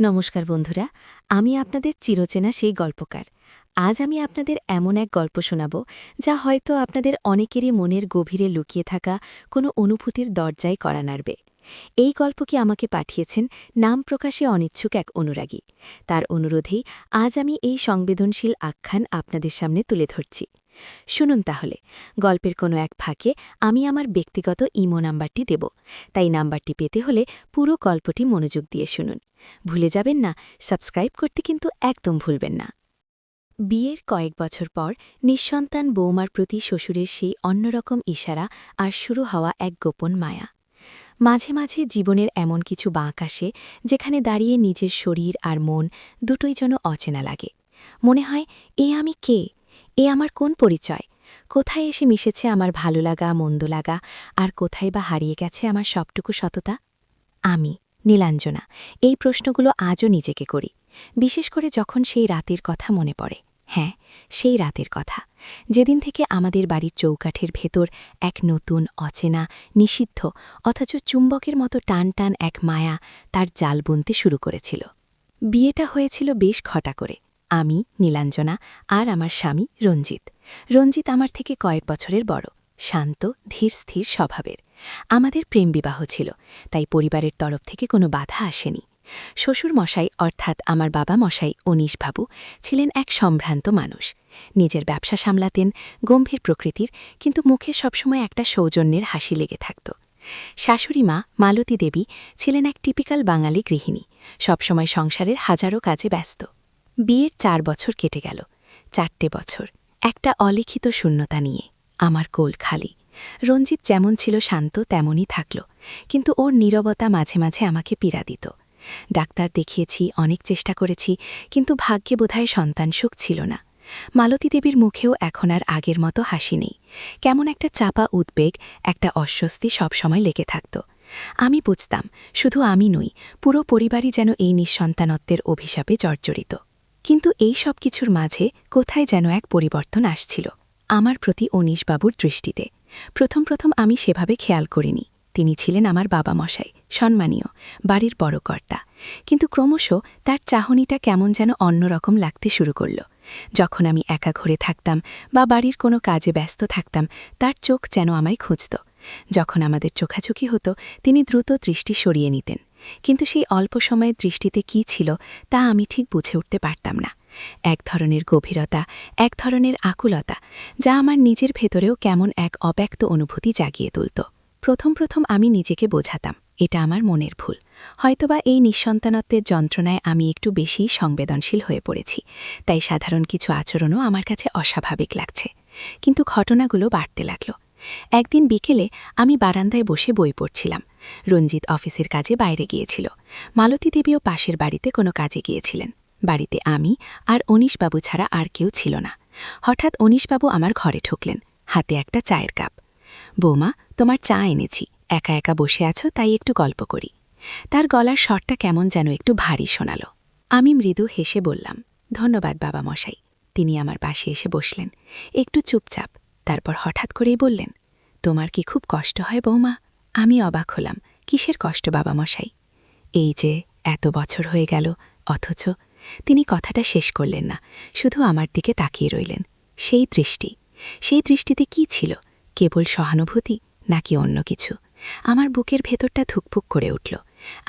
নমস্কার বন্ধুরা, আমি আপনাদের চিরচেনা সেই গল্পকার। আজ আমি আপনাদের এমন এক গল্প শোনাব যা হয়তো আপনাদের অনেকেরই মনের গভীরে লুকিয়ে থাকা কোনো অনুভূতির দরজায় কড়া নাড়বে। এই গল্পটি আমাকে পাঠিয়েছেন নাম প্রকাশে অনিচ্ছুক এক অনুরাগী। তার অনুরোধেই আজ আমি এই সংবেদনশীল আখ্যান আপনাদের সামনে তুলে ধরছি। শুনুন তাহলে, গল্পের কোনো এক ফাঁকে আমি আমার ব্যক্তিগত ইমো নাম্বারটি দেব, তাই নাম্বারটি পেতে হলে পুরো গল্পটি মনোযোগ দিয়ে শুনুন। ভুলে যাবেন না, সাবস্ক্রাইব করতে কিন্তু একদম ভুলবেন না। বিয়ের কয়েক বছর পর নিঃসন্তান বৌমার প্রতি শ্বশুরের সেই অন্যরকম ইশারা আর শুরু হওয়া এক গোপন মায়া। মাঝে মাঝে জীবনের এমন কিছু বাঁক আসে যেখানে দাঁড়িয়ে নিজের শরীর আর মন দুটোই যেন অচেনা লাগে। মনে হয়, এ আমি কে? এ আমার কোন পরিচয়? কোথায় এসে মিশেছে আমার ভালো লাগা মন্দ লাগা, আর কোথায় বা হারিয়ে গেছে আমার সবটুকু সততা? আমি নীলাঞ্জনা এই প্রশ্নগুলো আজও নিজেকে করি, বিশেষ করে যখন সেই রাতের কথা মনে পড়ে। হ্যাঁ, সেই রাতের কথা, যেদিন থেকে আমাদের বাড়ির চৌকাঠের ভেতর এক নতুন অচেনা নিষিদ্ধ অথচ চুম্বকের মতো টান টান এক মায়া তার জাল বুনতে শুরু করেছিল। বিয়েটা হয়েছিল বেশ ঘটা করে। আমি নীলাঞ্জনা আর আমার স্বামী রঞ্জিত। রঞ্জিত আমার থেকে কয়েক বছরের বড়, শান্ত ধীর স্থির স্বভাবের। আমাদের প্রেম বিবাহ ছিল, তাই পরিবারের তরফ থেকে কোনো বাধা আসেনি। শ্বশুর মশাই অর্থাৎ আমার বাবা মশাই অনীশবাবু ছিলেন এক সম্ভ্রান্ত মানুষ। নিজের ব্যবসা সামলাতেন, গম্ভীর প্রকৃতির, কিন্তু মুখে সবসময় একটা সৌজন্যের হাসি লেগে থাকত। শাশুড়ি মা মালতী দেবী ছিলেন এক টিপিক্যাল বাঙালি গৃহিণী, সবসময় সংসারের হাজারো কাজে ব্যস্ত। বিয়ের 4 বছর কেটে গেল। 4টে বছর একটা অলিখিত শূন্যতা নিয়ে। আমার কোল খালি। রঞ্জিত যেমন ছিল শান্ত তেমনই থাকল, কিন্তু ওর নীরবতা মাঝে মাঝে আমাকে পীড়া দিত। ডাক্তার দেখিয়েছি, অনেক চেষ্টা করেছি, কিন্তু ভাগ্যে বোধহয় সন্তান সুখ ছিল না। মালতী দেবীর মুখেও এখন আর আগের মতো হাসি নেই। কেমন একটা চাপা উদ্বেগ, একটা অস্বস্তি সবসময় লেগে থাকত। আমি বুঝতাম, শুধু আমি নই, পুরো পরিবারই যেন এই নিঃসন্তানত্বের অভিশাপে জর্জরিত। কিন্তু এই সব কিছুর মাঝে কোথায় যেন এক পরিবর্তন আসছিল আমার প্রতি অনীশবাবুর দৃষ্টিতে। প্রথম প্রথম আমি সেভাবে খেয়াল করিনি। তিনি ছিলেন আমার বাবা মশাই, সম্মানীয়, বাড়ির বড় কর্তা, কিন্তু ক্রমশ তার চাহনিটা কেমন যেন অন্যরকম লাগতে শুরু করল। যখন আমি একা ঘরে থাকতাম বা বাড়ির কোনো কাজে ব্যস্ত থাকতাম, তার চোখ যেন আমায় খুঁজত। যখন আমাদের চোখাচোখি হতো, তিনি দ্রুত দৃষ্টি সরিয়ে নিতেন, কিন্তু সেই অল্প সময়ের দৃষ্টিতে কী ছিল তা আমি ঠিক বুঝে উঠতে পারতাম না। এক ধরনের গভীরতা, এক ধরনের আকুলতা, যা আমার নিজের ভেতরেও কেমন এক অব্যক্ত অনুভূতি জাগিয়ে তুলত। প্রথম প্রথম আমি নিজেকে বোঝাতাম, এটা আমার মনের ভুল। হয়তোবা এই নিঃসন্তানত্বের যন্ত্রণায় আমি একটু বেশি সংবেদনশীল হয়ে পড়েছি, তাই সাধারণ কিছু আচরণও আমার কাছে অস্বাভাবিক লাগছে। কিন্তু ঘটনাগুলো বাড়তে লাগল। একদিন বিকেলে আমি বারান্দায় বসে বই পড়ছিলাম। রঞ্জিত অফিসের কাজে বাইরে গিয়েছিল। মালতী দেবীও পাশের বাড়িতে কোনো কাজে গিয়েছিলেন। বাড়িতে আমি আর অনীশবাবু ছাড়া আর কেউ ছিল না। হঠাৎ অনীশবাবু আমার ঘরে ঢুকলেন, হাতে একটা চায়ের কাপ। বৌমা, তোমার চা এনেছি, একা একা বসে আছো তাই একটু গল্প করি। তার গলার স্বরটা কেমন যেন একটু ভারী শোনাল। আমি মৃদু হেসে বললাম, ধন্যবাদ বাবা মশাই। তিনি আমার পাশে এসে বসলেন, একটু চুপচাপ। তারপর হঠাৎ করেই বললেন, তোমার কি খুব কষ্ট হয় বৌমা? আমি অবাক হলাম, কিসের কষ্ট বাবা মশাই? এই যে এত বছর হয়ে গেল, অথচ। তিনি কথাটা শেষ করলেন না, শুধু আমার দিকে তাকিয়ে রইলেন। সেই দৃষ্টিতে কি ছিল? কেবল সহানুভূতি নাকি অন্য কিছু? আমার বুকের ভেতরটা ধুকপুক করে উঠল।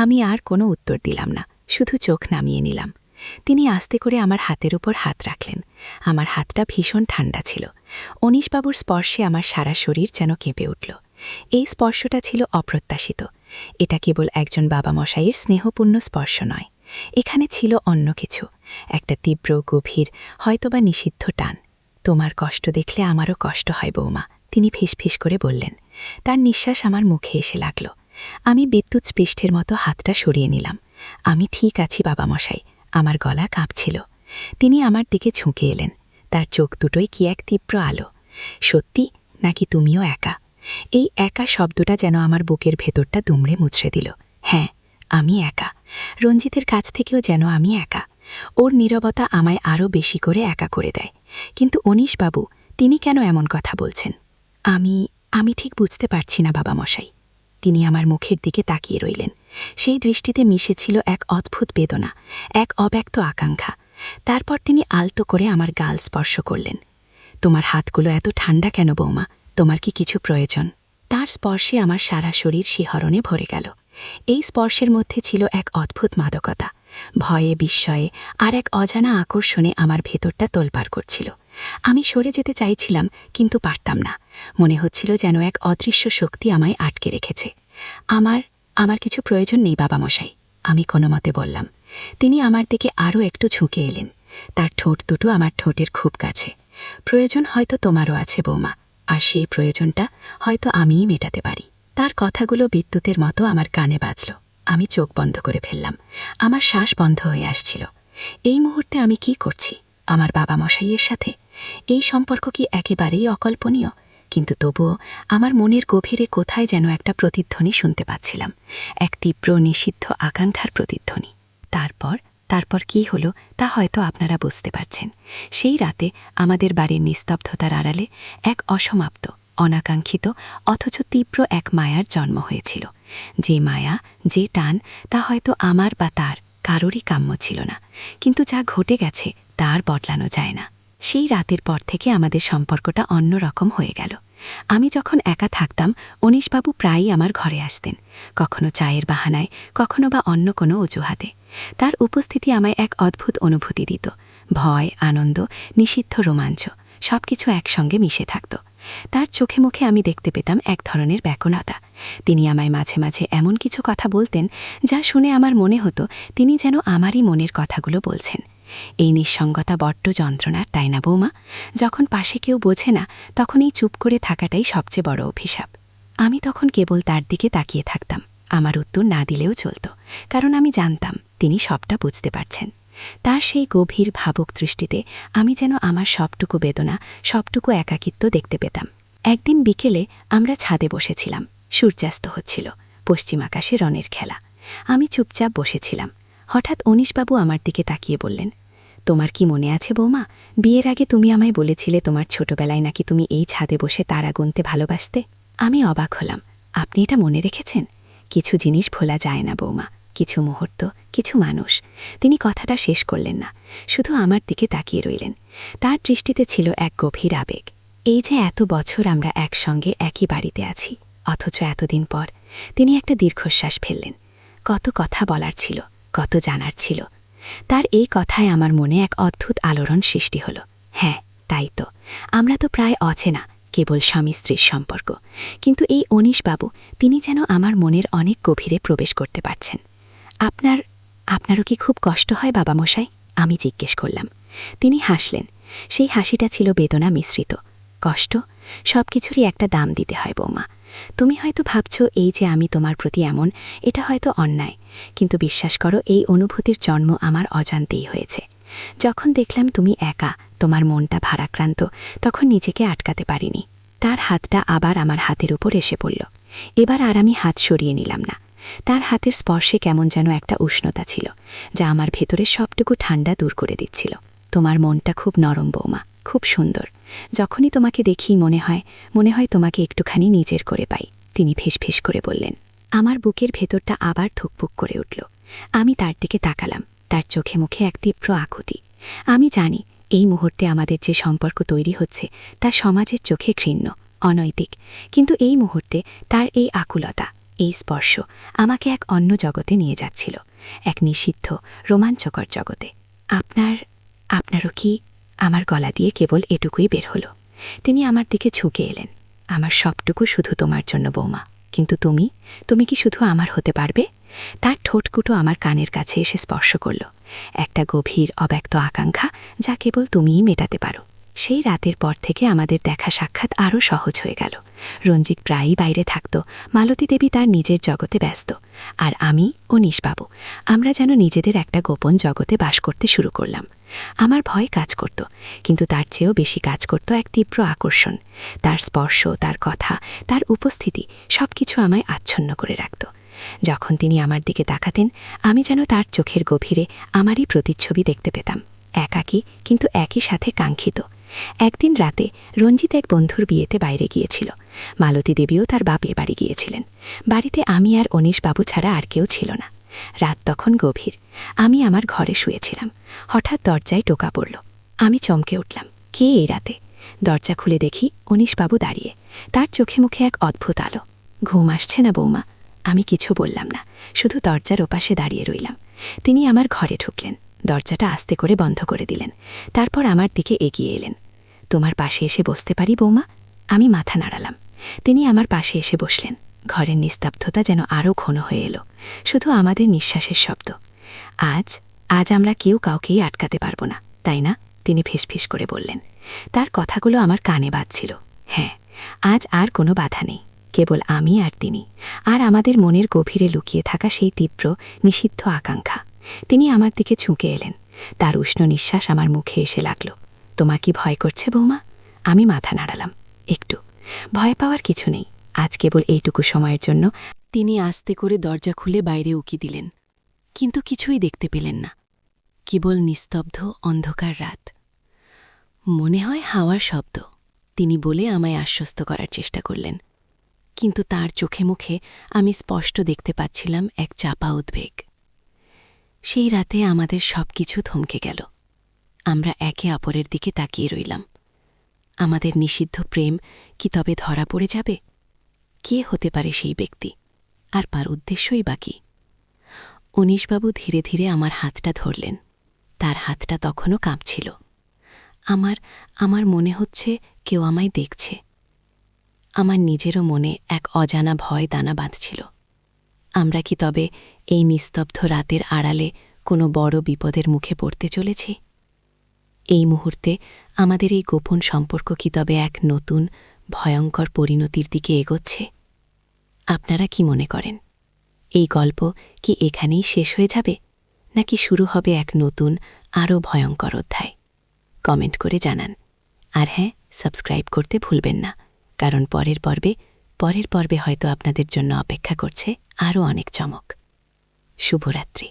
আমি আর কোনো উত্তর দিলাম না, শুধু চোখ নামিয়ে নিলাম। তিনি আস্তে করে আমার হাতের উপর হাত রাখলেন। আমার হাতটা ভীষণ ঠান্ডা ছিল। অনীশবাবুর স্পর্শে আমার সারা শরীর যেন কেঁপে উঠল। এই স্পর্শটা ছিল অপ্রত্যাশিত। এটা কেবল একজন বাবা মশাইয়ের স্নেহপূর্ণ স্পর্শ নয়, এখানে ছিল অন্য কিছু, একটা তীব্র গভীর হয়তোবা নিষিদ্ধ টান। তোমার কষ্ট দেখলে আমারও কষ্ট হয় বৌমা, তিনি ফিসফিস করে বললেন। তার নিঃশ্বাস আমার মুখে এসে লাগল। আমি বিদ্যুৎ স্পৃষ্টের মতো হাতটা সরিয়ে নিলাম। আমি ঠিক আছি বাবা মশাই, আমার গলা কাঁপছিল। তিনি আমার দিকে ঝুঁকে এলেন, তার চোখ দুটোই কি এক তীব্র আলো। সত্যি নাকি তুমিও একা? এই একা শব্দটা যেন আমার বুকের ভেতরটা দুমড়ে মুচড়ে দিল। হ্যাঁ, আমি একা। রঞ্জিতের কাছ থেকেও যেন আমি একা। ওর নীরবতা আমায় আরও বেশি করে একা করে দেয়। কিন্তু অনীশবাবু, তিনি কেন এমন কথা বলছেন? আমি ঠিক বুঝতে পারছি না বাবা মশাই। তিনি আমার মুখের দিকে তাকিয়ে রইলেন। সেই দৃষ্টিতে মিশেছিল এক অদ্ভুত বেদনা, এক অব্যক্ত আকাঙ্ক্ষা। তারপর তিনি আলতো করে আমার গাল স্পর্শ করলেন। তোমার হাতগুলো এত ঠান্ডা কেন বৌমা? তোমার কি কিছু প্রয়োজন? তার স্পর্শে আমার সারা শরীর শিহরণে ভরে গেল। এই স্পর্শের মধ্যে ছিল এক অদ্ভুত মাদকতা, ভয়ে, বিস্ময়ে আর এক অজানা আকর্ষণে আমার ভেতরটা তোলপাড় করছিল। আমি সরে যেতে চাইছিলাম, কিন্তু পারতাম না। মনে হচ্ছিল যেন এক অদৃশ্য শক্তি আমায় আটকে রেখেছে। আমার আমার কিছু প্রয়োজন নেই বাবা মশাই, আমি কোনো মতে বললাম। তিনি আমার দিকে আরও একটু ঝুঁকে এলেন। তার ঠোঁট দুটো আমার ঠোঁটের খুব কাছে। প্রয়োজন হয়তো তোমারও আছে বৌমা, আর সেই প্রয়োজনটা হয়তো আমিই মেটাতে পারি। তার কথাগুলো বিদ্যুতের মতো আমার কানে বাজল। আমি চোখ বন্ধ করে ফেললাম। আমার শ্বাস বন্ধ হয়ে আসছিল। এই মুহূর্তে আমি কি করছি? আমার বাবা মশাইয়ের সাথে? এই সম্পর্ক কি একেবারেই অকল্পনীয়? কিন্তু তবুও আমার মনের গভীরে কোথায় যেন একটা প্রতিধ্বনি শুনতে পাচ্ছিলাম, এক তীব্র নিষিদ্ধ আকাঙ্ক্ষার প্রতিধ্বনি। তারপর কি হলো তা হয়তো আপনারা বুঝতে পারছেন। সেই রাতে আমাদের বাড়ির নিস্তব্ধতার আড়ালে এক অসমাপ্ত, অনাকাঙ্ক্ষিত অথচ তীব্র এক মায়ার জন্ম হয়েছিল। যে মায়া, যে টান, তা হয়তো আমার বা তার কারোরই কাম্য ছিল না, কিন্তু যা ঘটে গেছে তা আর বদলানো যায় না। সেই রাতের পর থেকে আমাদের সম্পর্কটা অন্যরকম হয়ে গেল। আমি যখন একা থাকতাম, অনীশবাবু প্রায়ই আমার ঘরে আসতেন, কখনো চায়ের বাহানায়, কখনো বা অন্য কোনো অজুহাতে। তার উপস্থিতি আমায় এক অদ্ভুত অনুভূতি দিত। ভয়, আনন্দ, নিষিদ্ধ রোমাঞ্চ সবকিছু একসঙ্গে মিশে থাকত। তার চোখে মুখে আমি দেখতে পেতাম এক ধরনের ব্যাকুলতা। তিনি আমায় মাঝে মাঝে এমন কিছু কথা বলতেন যা শুনে আমার মনে হতো তিনি যেন আমারই মনের কথাগুলো বলছেন। এই নিঃসঙ্গতা বড্ড যন্ত্রণার, তাই না বৌমা? যখন পাশে কেউ বোঝে না, তখন এই চুপ করে থাকাটাই সবচেয়ে বড় অভিশাপ। আমি তখন কেবল তার দিকে তাকিয়ে থাকতাম। আমার উত্তর না দিলেও চলত, কারণ আমি জানতাম তিনি সবটা বুঝতে পারছেন। তার সেই গভীর ভাবুক দৃষ্টিতে আমি যেন আমার সবটুকু বেদনা, সবটুকু একাকিত্ব দেখতে পেতাম। একদিন বিকেলে আমরা ছাদে বসেছিলাম। সূর্যাস্ত হচ্ছিল, পশ্চিম আকাশে রনের খেলা। আমি চুপচাপ বসেছিলাম। হঠাৎ অনীশবাবু আমার দিকে তাকিয়ে বললেন, তোমার কি মনে আছে বৌমা, বিয়ের আগে তুমি আমায় বলেছিলে তোমার ছোটবেলায় নাকি তুমি এই ছাদে বসে তারা গুনতে ভালোবাসতে? আমি অবাক হলাম। আপনি এটা মনে রেখেছেন? কিছু জিনিস ভোলা যায় না বৌমা, কিছু মুহূর্ত, কিছু মানুষ। তিনি কথাটা শেষ করলেন না, শুধু আমার দিকে তাকিয়ে রইলেন। তার দৃষ্টিতে ছিল এক গভীর আবেগ। এই যে এত বছর আমরা একসঙ্গে একই বাড়িতে আছি, অথচ এতদিন পর তিনি একটা দীর্ঘশ্বাস ফেললেন। কত কথা বলার ছিল, কত জানার ছিল। তার এই কথায় আমার মনে এক অদ্ভুত আলোড়ন সৃষ্টি হলো। হ্যাঁ, তাই তো, আমরা তো প্রায় অচেনা, কেবল স্বামী স্ত্রীর সম্পর্ক। কিন্তু এই অনীশবাবু, তিনি যেন আমার মনের অনেক গভীরে প্রবেশ করতে পারছেন। আপনারও কি খুব কষ্ট হয় বাবা মশাই? আমি জিজ্ঞেস করলাম। তিনি হাসলেন। সেই হাসিটা ছিল বেদনা মিশ্রিত। কষ্ট? সব কিছুরই একটা দাম দিতে হয় বৌমা। তুমি হয়তো ভাবছ এই যে আমি তোমার প্রতি এমন, এটা হয়তো অন্যায়, কিন্তু বিশ্বাস করো এই অনুভূতির জন্ম আমার অজান্তেই হয়েছে। যখন দেখলাম তুমি একা, তোমার মনটা ভারাক্রান্ত, তখন নিজেকে আটকাতে পারিনি। তার হাতটা আবার আমার হাতের উপর এসে পড়ল। এবার আর আমি হাত সরিয়ে নিলাম না। তার হাতের স্পর্শে কেমন যেন একটা উষ্ণতা ছিল, যা আমার ভেতরে সবটুকু ঠান্ডা দূর করে দিচ্ছিল। তোমার মনটা খুব নরম বৌমা, খুব সুন্দর। যখনই তোমাকে দেখি মনে হয় তোমাকে একটুখানি নিজের করে পাই, তিনি ফিসফিস করে বললেন। আমার বুকের ভেতরটা আবার ধুকপুক করে উঠল। আমি তার দিকে তাকালাম। তার চোখে মুখে এক তীব্র আকুতি। আমি জানি এই মুহূর্তে আমাদের যে সম্পর্ক তৈরি হচ্ছে তা সমাজের চোখে ঘৃণ্য, অনৈতিক, কিন্তু এই মুহূর্তে তার এই আকুলতা, এই স্পর্শ আমাকে এক অন্য জগতে নিয়ে যাচ্ছিল, এক নিষিদ্ধ, রোমাঞ্চকর জগতে। আপনারও কি? আমার গলা দিয়ে কেবল এটুকুই বের হলো। তিনি আমার দিকে ঝুঁকে এলেন। আমার সবটুকু শুধু তোমার জন্য বৌমা, কিন্তু তুমি কি শুধু আমার হতে পারবে? তার ঠোঁটকুটো আমার কানের কাছে এসে স্পর্শ করল। একটা গভীর অব্যক্ত আকাঙ্ক্ষা, যা কেবল তুমিই মেটাতে পারো। সেই রাতের পর থেকে আমাদের দেখা সাক্ষাৎ আরও সহজ হয়ে গেল। রঞ্জিত প্রায়ই বাইরে থাকত, মালতী দেবী তার নিজের জগতে ব্যস্ত, আর আমি ও নিশবাবু, আমরা যেন নিজেদের একটা গোপন জগতে বাস করতে শুরু করলাম। আমার ভয় কাজ করত, কিন্তু তার চেয়েও বেশি কাজ করত এক তীব্র আকর্ষণ। তার স্পর্শ, তার কথা, তার উপস্থিতি সবকিছু আমায় আচ্ছন্ন করে রাখত। যখন তিনি আমার দিকে তাকাতেন আমি যেন তার চোখের গভীরে আমারই প্রতিচ্ছবি দেখতে পেতাম, একাকী কিন্তু একই সাথে কাঙ্ক্ষিত। একদিন রাতে রঞ্জিত এক বন্ধুর বিয়েতে বাইরে গিয়েছিল। মালতী দেবীও তার বাপের বাড়ি গিয়েছিলেন। বাড়িতে আমি আর অনীশবাবু ছাড়া আর কেউ ছিল না। রাত তখন গভীর। আমি আমার ঘরে শুয়েছিলাম। হঠাৎ দরজায় টোকা পড়ল। আমি চমকে উঠলাম, কে এই রাতে? দরজা খুলে দেখি অনীশবাবু দাঁড়িয়ে। তার চোখে মুখে এক অদ্ভুত আলো। ঘুম আসছে না বৌমা? আমি কিছু বললাম না, শুধু দরজার ওপাশে দাঁড়িয়ে রইলাম। তিনি আমার ঘরে ঢুকলেন, দরজাটা আস্তে করে বন্ধ করে দিলেন। তারপর আমার দিকে এগিয়ে এলেন। তোমার পাশে এসে বসতে পারি বৌমা? আমি মাথা নাড়ালাম। তিনি আমার পাশে এসে বসলেন। ঘরের নিস্তব্ধতা যেন আরও ঘন হয়ে এলো, শুধু আমাদের নিঃশ্বাসের শব্দ। আজ আজ আমরা কেউ কাউকেই আটকাতে পারবো না, তাই না? তিনি ফিসফিস করে বললেন। তার কথাগুলো আমার কানে বাজছিল। হ্যাঁ, আজ আর কোনো বাধা নেই, কেবল আমি আর তিনি, আর আমাদের মনের গভীরে লুকিয়ে থাকা সেই তীব্র নিষিদ্ধ আকাঙ্ক্ষা। তিনি আমার দিকে ঝুঁকে এলেন। তার উষ্ণ নিঃশ্বাস আমার মুখে এসে লাগল। তোমার কি ভয় করছে বৌমা? আমি মাথা নাড়ালাম। একটু। ভয় পাওয়ার কিছু নেই, আজ কেবল এইটুকু সময়ের জন্য। তিনি আস্তে করে দরজা খুলে বাইরে উকি দিলেন, কিন্তু কিছুই দেখতে পেলেন না, কেবল নিস্তব্ধ অন্ধকার রাত। মনে হয় হাওয়ার শব্দ, তিনি বলে আমায় আশ্বস্ত করার চেষ্টা করলেন। কিন্তু তার চোখে মুখে আমি স্পষ্ট দেখতে পাচ্ছিলাম এক চাপা উদ্বেগ। সেই রাতে আমাদের সব কিছু থমকে গেল। আমরা একে অপরের দিকে তাকিয়ে রইলাম। আমাদের নিষিদ্ধ প্রেম কি তবে ধরা পড়ে যাবে? কে হতে পারে সেই ব্যক্তি, আর তার উদ্দেশ্যই বাকি? অনীশবাবু ধীরে ধীরে আমার হাতটা ধরলেন। তার হাতটা তখনও কাঁপছিল। আমার মনে হচ্ছে কেউ আমায় দেখছে। আমার নিজেরও মনে এক অজানা ভয় দানা বাঁধছিল। আমরা কি তবে এই নিস্তব্ধ রাতের আড়ালে কোনো বড় বিপদের মুখে পড়তে চলেছি? এই মুহূর্তে আমাদের এই গোপন সম্পর্ক কি তবে এক নতুন ভয়ঙ্কর পরিণতির দিকে এগোচ্ছে? আপনারা কি মনে করেন? এই গল্প কি এখানেই শেষ হয়ে যাবে, নাকি শুরু হবে এক নতুন আরও ভয়ঙ্কর অধ্যায়? কমেন্ট করে জানান। আর হ্যাঁ, সাবস্ক্রাইব করতে ভুলবেন না, কারণ পরের পর্বে হয়তো আপনাদের জন্য অপেক্ষা করছে আরও অনেক চমক। শুভরাত্রি।